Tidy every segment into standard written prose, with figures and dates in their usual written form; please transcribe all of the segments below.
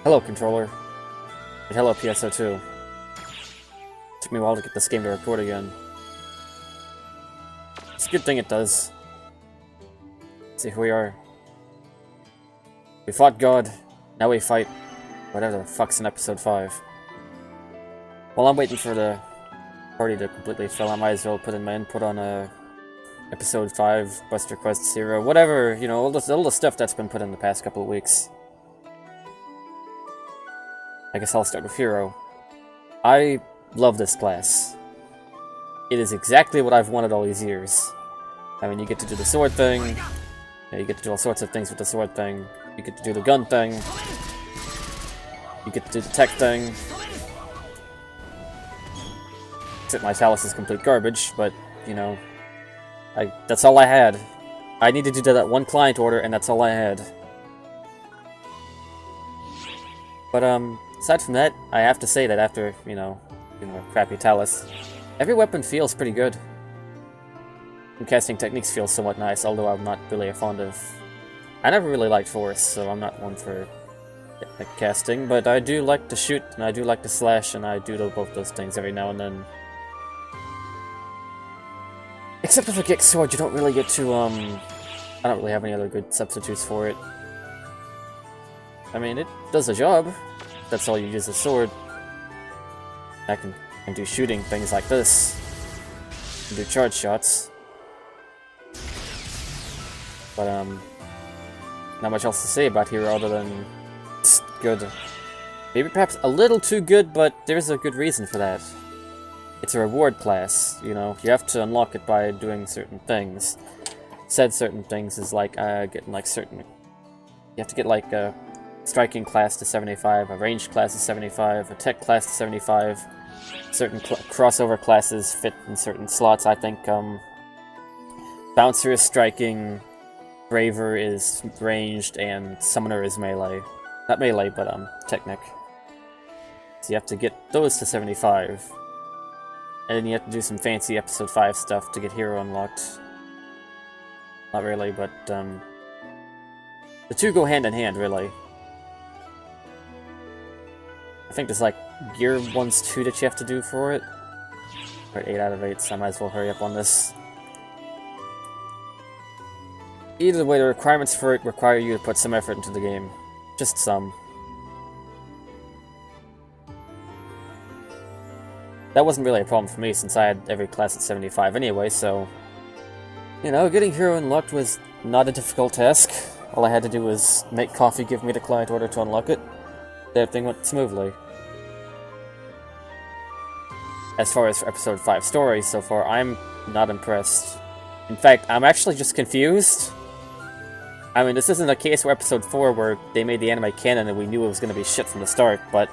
Hello, controller. And hello, PSO2. Took me a while to get this game to record again. It's a good thing it does. Let's see who we are. We fought God, now we fight whatever the fuck's in episode 5. While I'm waiting for the party to completely fill, I might as well put in my input on episode 5, Buster Quest 0, whatever, you know, all the stuff that's been put in the past couple of weeks. I guess I'll start with Hero. I love this class. It is exactly what I've wanted all these years. I mean, you get to do the sword thing, you get to do all sorts of things with the sword thing, you get to do the gun thing, you get to do the tech thing. Except my Talus is complete garbage, but, you know, that's all I had. I needed to do that one client order, and that's all I had. But, aside from that, I have to say that after, you know, crappy Talus, every weapon feels pretty good. And casting techniques feel somewhat nice, although I'm not really fond of... I never really liked Force, so I'm not one for casting, but I do like to shoot, and I do like to slash, and I do both those things every now and then. Except with a Gex Sword, you don't really get to, I don't really have any other good substitutes for it. I mean, it does the job. That's all you use the sword. I can do shooting, things like this. I can do charge shots. But, not much else to say about Hero other than it's good. Maybe perhaps a little too good, but there's a good reason for that. It's a reward class, you know, you have to unlock it by doing certain things. Said certain things is like, getting like certain... You have to get like a striking class to 75, a ranged class to 75, a tech class to 75. Certain crossover classes fit in certain slots, I think, Bouncer is striking, Braver is ranged, and Summoner is melee. Not melee, but, Technic. So you have to get those to 75. And then you have to do some fancy episode 5 stuff to get Hero unlocked. Not really, but, the two go hand in hand, really. I think there's, like, Gear 1's 2 that you have to do for it. Or 8 out of 8, so I might as well hurry up on this. Either way, the requirements for it require you to put some effort into the game. Just some. That wasn't really a problem for me, since I had every class at 75 anyway, so... You know, getting Hero unlocked was not a difficult task. All I had to do was make Coffee give me the client order to unlock it. Everything went smoothly. As far as for episode 5 story, so far, I'm not impressed. In fact, I'm actually just confused. I mean, this isn't a case where episode 4 where they made the anime canon and we knew it was going to be shit from the start, but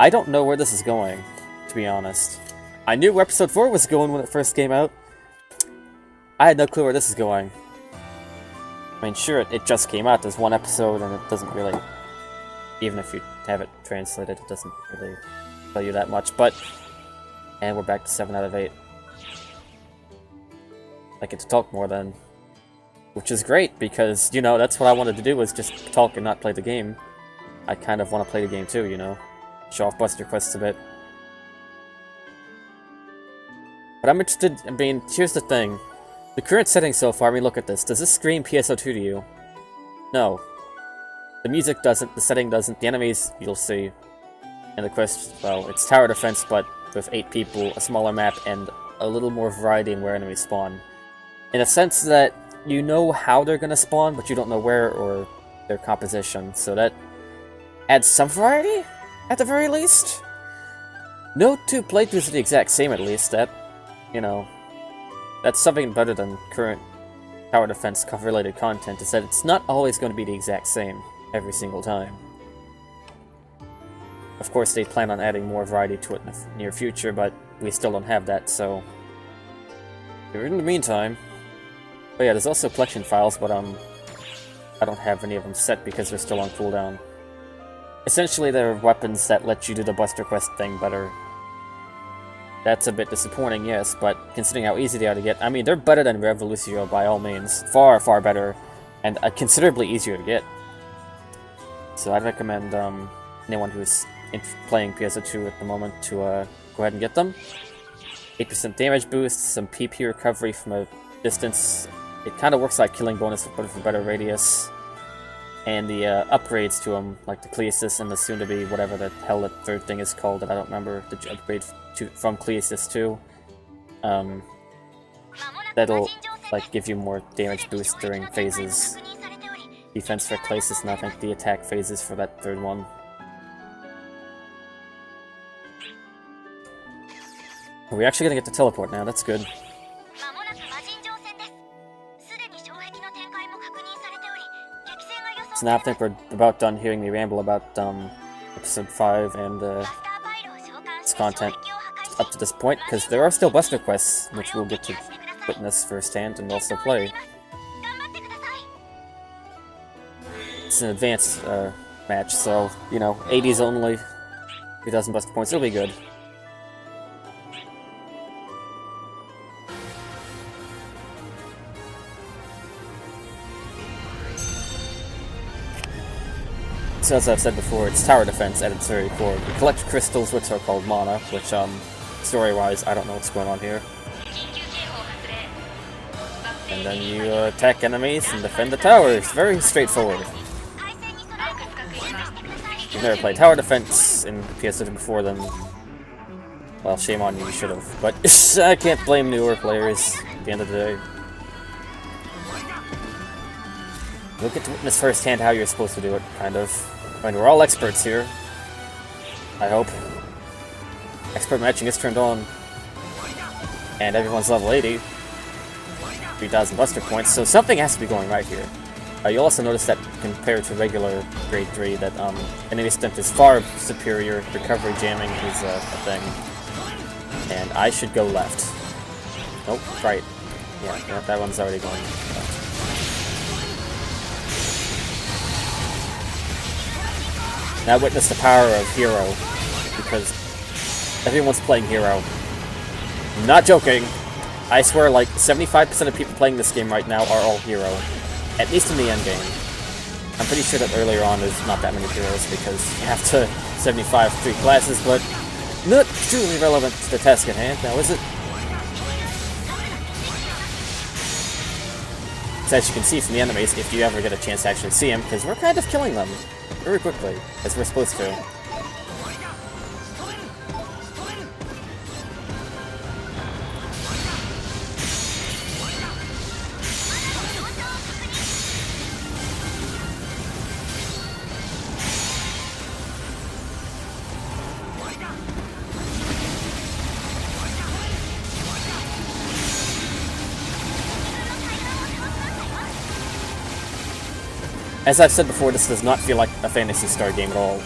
I don't know where this is going, to be honest. I knew where episode 4 was going when it first came out. I had no clue where this is going. I mean, sure, it just came out, there's one episode, and it doesn't really... Even if you have it translated, it doesn't really tell you that much, but... And we're back to 7 out of 8. I get to talk more then. Which is great, because, you know, that's what I wanted to do, was just talk and not play the game. I kind of want to play the game too, you know. Show off Buster Quests a bit. But I'm interested, I mean, here's the thing. The current setting so far, I mean, look at this. Does this scream PSO2 to you? No. The music doesn't, the setting doesn't, the enemies, you'll see. And the quest, well, it's tower defense, but with 8 people, a smaller map, and a little more variety in where enemies spawn. In a sense that you know how they're gonna spawn, but you don't know where or their composition, so that adds some variety, at the very least. No two playthroughs are the exact same, at least. That, you know, that's something better than current tower defense related content, is that it's not always going to be the exact same every single time. Of course, they plan on adding more variety to it in the near future, but we still don't have that, so... In the meantime... But yeah, there's also collection files, but I don't have any of them set because they're still on cooldown. Essentially, they're weapons that let you do the Buster Quest thing better. That's a bit disappointing, yes, but considering how easy they are to get, I mean, they're better than Revolucio by all means. Far, far better, and considerably easier to get. So I'd recommend, anyone who's playing PSO2 at the moment to go ahead and get them. 8% damage boost, some PP recovery from a distance. It kind of works like killing bonus, but with a better radius. And the upgrades to them, like the Cleasis and the soon-to-be whatever the hell that third thing is called that I don't remember, the upgrade from Cleasis 2. That'll like give you more damage boost during phases. Defense for Cleasis, and I think the attack phases for that third one. We're actually gonna get to teleport now, that's good. So now I think we're about done hearing me ramble about episode 5 and its content up to this point, because there are still Buster quests, which we'll get to witness firsthand and also play. It's an advanced match, so, you know, 80s only, 3,000 Buster points, it'll be good. So as I've said before, it's tower defense at its very core. You collect crystals, which are called mana, which, story-wise, I don't know what's going on here. And then you attack enemies and defend the towers. Very straightforward. If you've never played tower defense in PS2 before, then, well, shame on you, you should have. But I can't blame newer players at the end of the day. You'll get to witness firsthand how you're supposed to do it, kind of. I mean, we're all experts here. I hope. Expert matching is turned on. And everyone's level 80. 3,000 Buster points, so something has to be going right here. You'll also notice that compared to regular Grade 3, that enemy stamp is far superior. Recovery jamming is a thing. And I should go left. Nope, right. Yeah, that one's already going left. Now witness the power of Hero, because everyone's playing Hero. I'm not joking. I swear, like, 75% of people playing this game right now are all Hero. At least in the endgame. I'm pretty sure that earlier on there's not that many heroes, because you have to 75 3 classes, but not truly relevant to the task at hand, now is it? So as you can see from the enemies, if you ever get a chance to actually see them, because we're kind of killing them very quickly, as we're supposed to. As I've said before, this does not feel like a Phantasy Star game at all.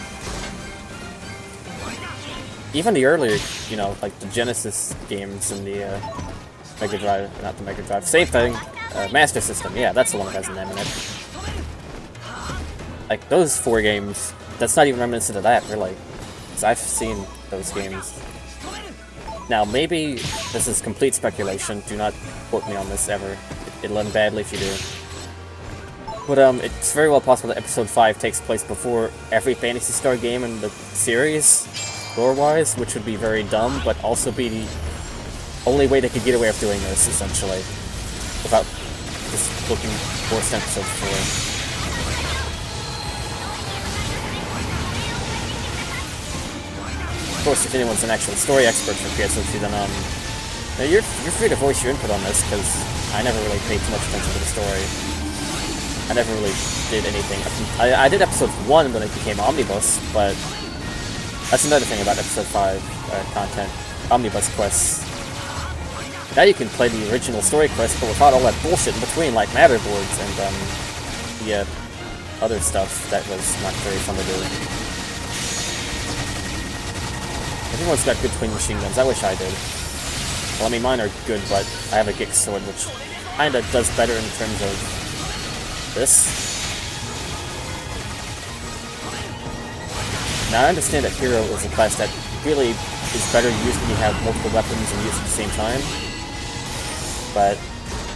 Even the earlier, you know, like the Genesis games and the Mega Drive, not the Mega Drive, same thing, Master System, yeah, that's the one that has an M in it. Like, those 4 games, that's not even reminiscent of that, really. Because I've seen those games. Now, maybe this is complete speculation, do not quote me on this ever. It'll end badly if you do. But it's very well possible that Episode 5 takes place before every Phantasy Star game in the series, lore-wise, which would be very dumb, but also be the only way they could get away with doing this, essentially, without just looking forced to Episode 4. Of course, if anyone's an actual story expert for PSO2, then you're free to voice your input on this, because I never really paid too much attention to the story. I never really did anything. I did Episode 1 when it became Omnibus, but that's another thing about Episode 5 content. Omnibus quests. Now you can play the original story quest, but without all that bullshit in between, like Matterboards and the other stuff that was not very fun to do. Everyone's got good twin machine guns. I wish I did. Well, I mean, mine are good, but I have a Gix sword, which kinda does better in terms of this. Now I understand that Hero is a class that really is better used when you have multiple weapons and use at the same time. But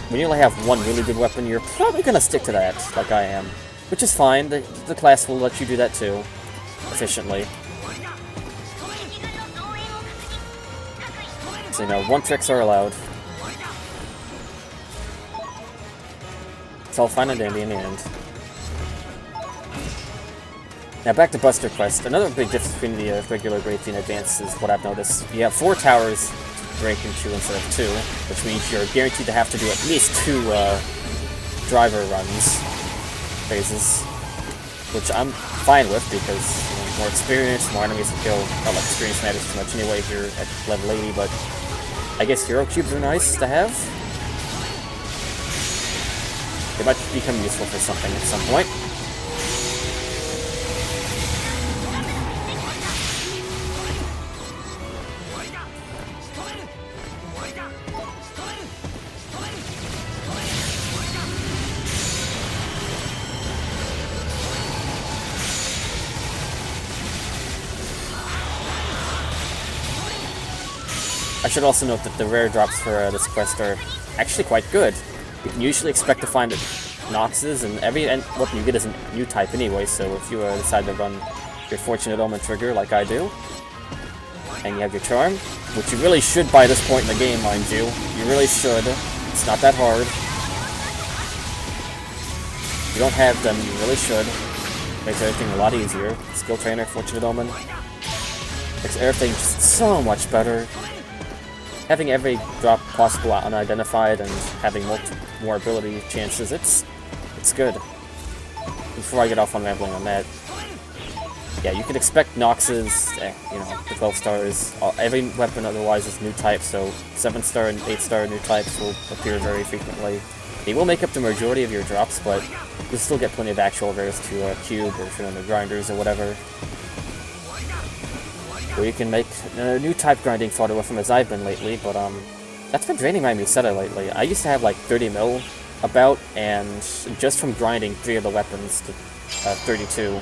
when you only have one really good weapon, you're probably gonna stick to that, like I am. Which is fine, the class will let you do that too. efficiently. So, you know, one tricks are allowed. It's all fine and dandy in the end. Now back to Buster Quest. Another big difference between the regular Great and Advanced is what I've noticed. You have 4 towers to break into instead of 2, which means you're guaranteed to have to do at least 2 driver runs phases, which I'm fine with because more experience, more enemies to kill. Not like experience matters too much anyway here at level 80, but I guess hero cubes are nice to have. They might become useful for something at some point. I should also note that the rare drops for this quest are actually quite good. You can usually expect to find Noxes, and every weapon you get is a new type anyway, so if you decide to run your Fortunate Omen trigger like I do, and you have your Charm, which you really should by this point in the game, mind you. You really should. It's not that hard. If you don't have them, you really should. Makes everything a lot easier. Skill Trainer, Fortunate Omen. Makes everything just so much better. Having every drop possible unidentified and having more ability chances, it's good. Before I get off on rambling on that, yeah, you can expect Noxes, you know, the 12 stars. Every weapon otherwise is new types, so 7-star and 8-star new types will appear very frequently. They will make up the majority of your drops, but you'll still get plenty of actual rares to cube or turn on the grinders or whatever. Or you can make new type grinding fodder with them as I've been lately, but that's been draining my Musetta lately. I used to have like 30 mil about, and just from grinding 3 of the weapons to 32,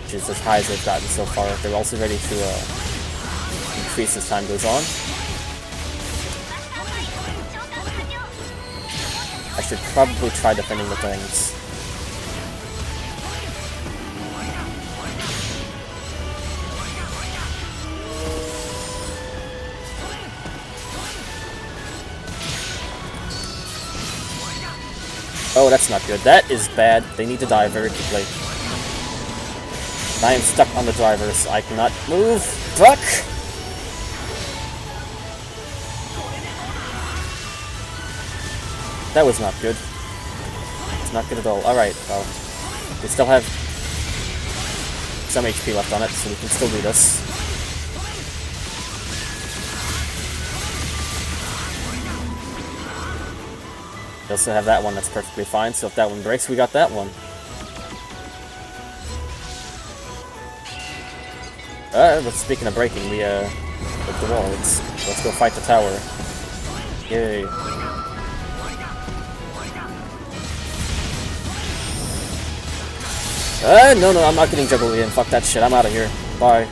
which is as high as they've gotten so far. They're also ready to increase as time goes on. I should probably try defending the things. Oh, that's not good. That is bad. They need to die very quickly. I am stuck on the driver, so I cannot move. Fuck! That was not good. It's not good at all. Alright, well, we still have some HP left on it, so we can still do this. We also have that one that's perfectly fine, so if that one breaks, we got that one. But speaking of breaking, we, broke the wall. Let's go fight the tower. Yay. No, I'm not getting juggled again. Fuck that shit, I'm out of here. Bye.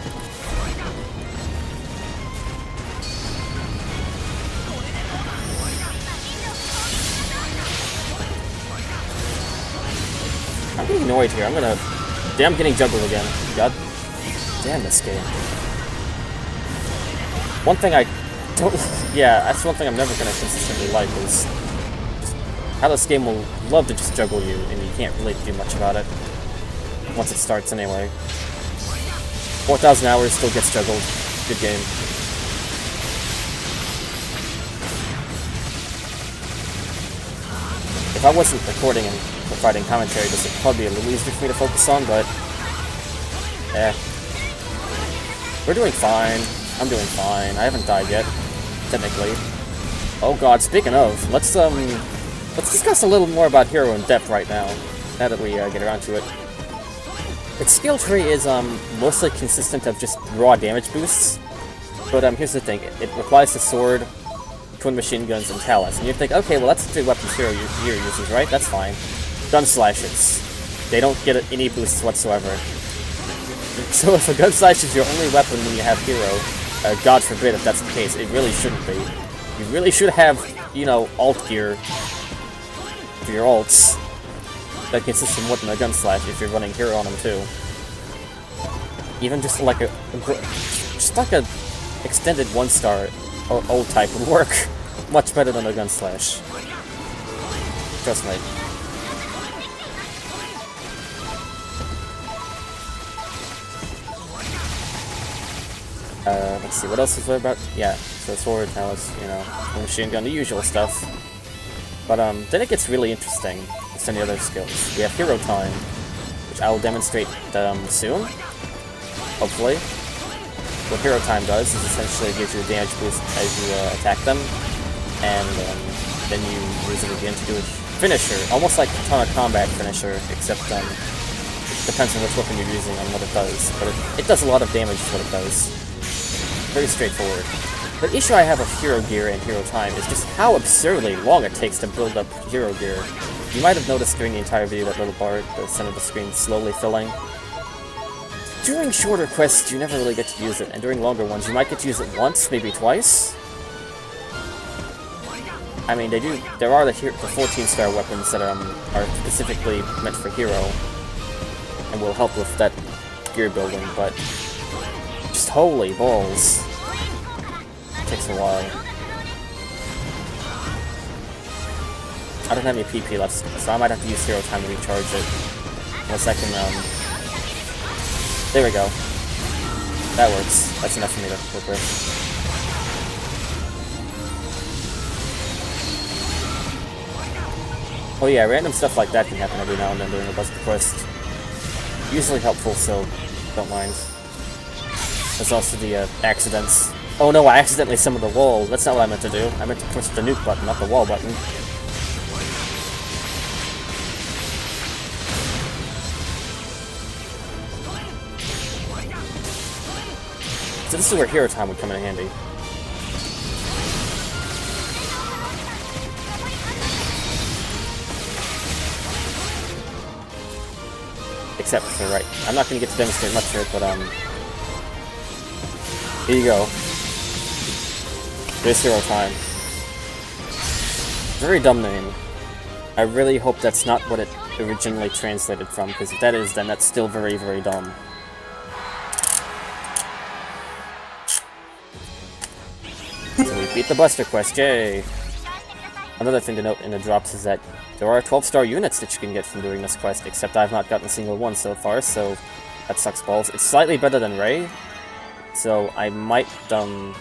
I'm getting annoyed here. I'm getting juggled again. God damn this game. One thing I don't... Yeah, that's one thing I'm never gonna consistently like is just how this game will love to just juggle you, and you can't really do much about it. Once it starts anyway. 4,000 hours still gets juggled. Good game. If I wasn't recording and providing commentary, this would probably be a little easier for me to focus on, but... We're doing fine. I'm doing fine. I haven't died yet, technically. Oh god, speaking of, let's discuss a little more about Hero in depth right now that we get around to it. Its skill tree is mostly consistent of just raw damage boosts, but here's the thing, it applies to sword, twin machine guns, and talons, and you think, okay, well that's the 3 weapons Hero uses, right? That's fine. Gun slashes. They don't get any boosts whatsoever. So if a gun slash is your only weapon when you have Hero, God forbid if that's the case, it really shouldn't be. You really should have, you know, alt gear for your ults that consists of more than a gun slash if you're running Hero on them too. even just like a extended 1-star old type would work much better than a gun slash. Trust me. Let's see, what else is there about? Yeah, so sword, now it's, you know, machine gun, the usual stuff. But then it gets really interesting with some of the other skills. We have hero time, which I will demonstrate soon, hopefully. What hero time does is essentially gives you a damage boost as you attack them, and then you use it again to do a finisher, almost like Katana Combat finisher, except it depends on which weapon you're using and what it does. But it does a lot of damage is what it does. Very straightforward. The issue I have with hero gear and hero time is just how absurdly long it takes to build up hero gear. You might have noticed during the entire video that little bar at the center of the screen slowly filling. During shorter quests, you never really get to use it, and during longer ones, you might get to use it once, maybe twice. I mean, there are the 14-star weapons that are specifically meant for hero, and will help with that gear building, but just holy balls. It takes a while. I don't have any PP left, so I might have to use hero time to recharge it. Unless I can, there we go. That works. That's enough for me to work with. Oh yeah, random stuff like that can happen every now and then during a Buster quest. Usually helpful, so don't mind. There's also the accidents. Oh no, I accidentally summoned the wall. That's not what I meant to do. I meant to push the nuke button, not the wall button. So this is where hero time would come in handy. Except for, right, I'm not going to get to demonstrate much here, but here you go. There's hero time. Very dumb name. I really hope that's not what it originally translated from, because if that is, then that's still very, very dumb. So we beat the Buster quest, yay! Another thing to note in the drops is that there are 12-star units that you can get from doing this quest, except I've not gotten a single one so far, so that sucks balls. It's slightly better than Ray, so I might farm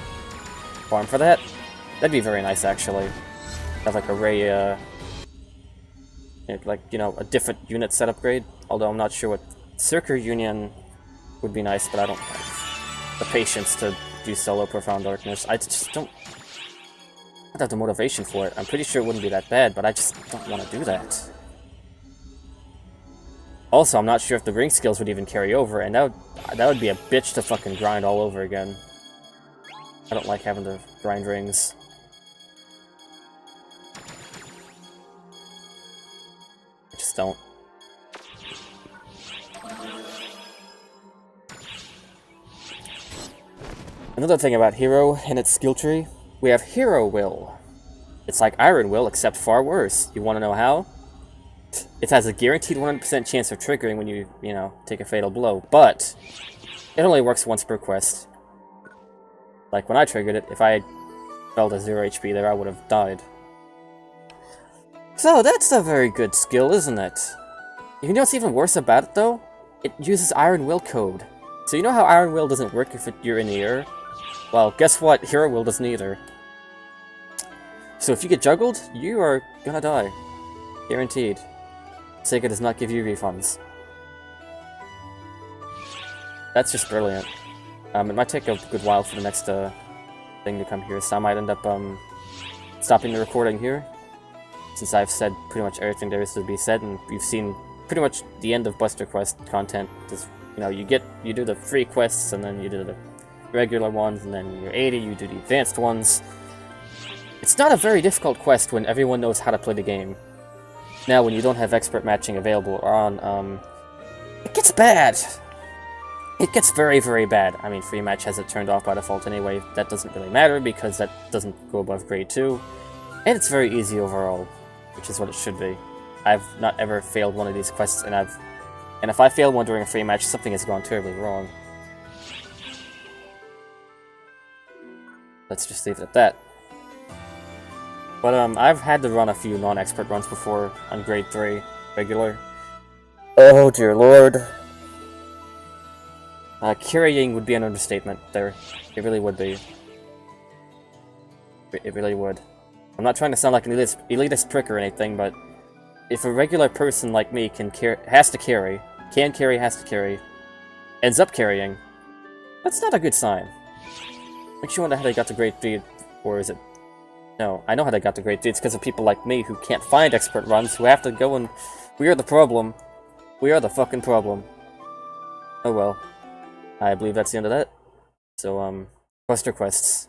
for that. That'd be very nice, actually. Have like a Ray, like, you know, a different unit set upgrade, although I'm not sure what... Circular Union would be nice, but I don't have the patience to do solo Profound Darkness. I just don't have the motivation for it. I'm pretty sure it wouldn't be that bad, but I just don't want to do that. Also, I'm not sure if the ring skills would even carry over, and that would be a bitch to fucking grind all over again. I don't like having to grind rings. I just don't. Another thing about Hero and its skill tree, we have Hero Will. It's like Iron Will, except far worse. You want to know how? It has a guaranteed 100% chance of triggering when you know, take a fatal blow, but it only works once per quest. Like when I triggered it, if I had fell to 0 HP there, I would have died. So that's a very good skill, isn't it? You know what's even worse about it, though? It uses Iron Will code. So you know how Iron Will doesn't work if you're in the air? Well, guess what? Hero Will doesn't either. So if you get juggled, you are gonna die. Guaranteed. Sega does not give you refunds. That's just brilliant. It might take a good while for the next thing to come here, so I might end up stopping the recording here, since I've said pretty much everything there is to be said, and you've seen pretty much the end of Buster Quest content. Just, you know, you do the free quests, and then you do the regular ones, and then you're 80, you do the advanced ones. It's not a very difficult quest when everyone knows how to play the game. Now, when you don't have expert matching available on, it gets bad! It gets very, very bad. I mean, free match has it turned off by default anyway. That doesn't really matter, because that doesn't go above grade 2. And it's very easy overall, which is what it should be. I've not ever failed one of these quests, and if I fail one during a free match, something has gone terribly wrong. let's just leave it at that. But I've had to run a few non-expert runs before on grade 3 regular. Oh dear lord. Carrying would be an understatement there. It really would be. It really would. I'm not trying to sound like an elitist prick or anything, but if a regular person like me can has to carry, ends up carrying, that's not a good sign. Makes you wonder how they got to grade 3, or is it... No, I know how they got to grade 3. It's because of people like me who can't find expert runs, who have to go and... We are the problem. We are the fucking problem. Oh well. I believe that's the end of that. So, quest requests.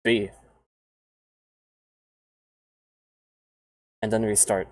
B. And then restart.